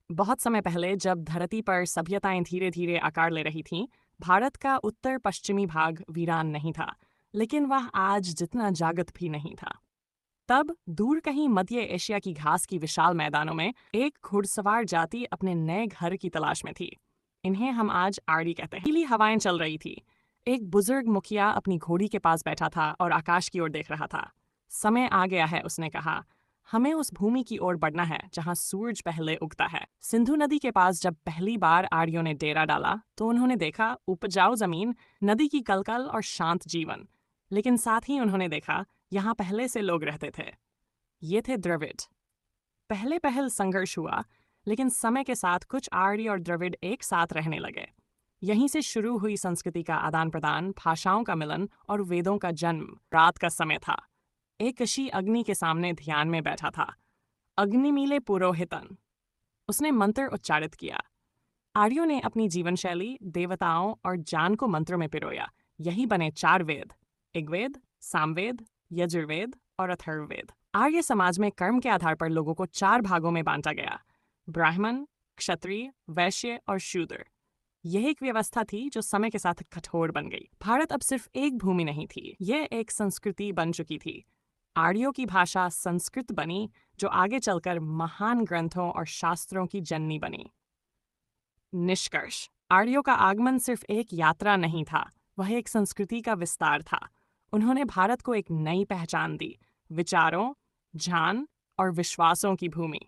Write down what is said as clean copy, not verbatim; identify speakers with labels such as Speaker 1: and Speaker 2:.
Speaker 1: बहुत समय पहले जब धरती पर सभ्यताएं धीरे धीरे आकार ले रही थीं, भारत का उत्तर पश्चिमी भाग वीरान नहीं था, लेकिन वह आज जितना जागत भी नहीं था। तब दूर कहीं मध्य एशिया की घास की विशाल मैदानों में एक घुड़सवार जाति अपने नए घर की तलाश में थी। इन्हें हम आज आड़ी कहते हैं। नीली हवाएं चल रही थी। एक बुजुर्ग मुखिया अपनी घोड़ी के पास बैठा था और आकाश की ओर देख रहा था। समय आ गया है, उसने कहा। हमें उस भूमि की ओर बढ़ना है जहां सूरज पहले उगता है। सिंधु नदी के पास जब पहली बार आर्यों ने डेरा डाला तो उन्होंने देखा उपजाऊ जमीन, नदी की कलकल और शांत जीवन। लेकिन साथ ही उन्होंने देखा यहाँ पहले से लोग रहते थे। ये थे द्रविड़। पहले पहल संघर्ष हुआ, लेकिन समय के साथ कुछ आर्य और द्रविड़ एक साथ रहने लगे। यहीं से शुरू हुई संस्कृति का आदान प्रदान, भाषाओं का मिलन और वेदों का जन्म। रात का समय था। एक ऋषि अग्नि के सामने ध्यान में बैठा था। अग्निमीले पुरोहितन, उसने मंत्र उच्चारित किया। आर्यों ने अपनी जीवन शैली, देवताओं और ज्ञान को मंत्रों में पिरोया। यही बने चार वेद: ऋग्वेद, सामवेद, यजुर्वेद और अथर्ववेद। आर्य समाज में कर्म के आधार पर लोगों को चार भागों में बांटा गया: ब्राह्मण, क्षत्रिय, वैश्य और शूद्र। यह एक व्यवस्था थी जो समय के साथ कठोर बन गई। भारत अब सिर्फ एक भूमि नहीं थी, यह एक संस्कृति बन चुकी थी। आर्यों की भाषा संस्कृत बनी, जो आगे चलकर महान ग्रंथों और शास्त्रों की जननी बनी। निष्कर्ष: आर्यों का आगमन सिर्फ एक यात्रा नहीं था, वह एक संस्कृति का विस्तार था। उन्होंने भारत को एक नई पहचान दी: विचारों, ज्ञान और विश्वासों की भूमि।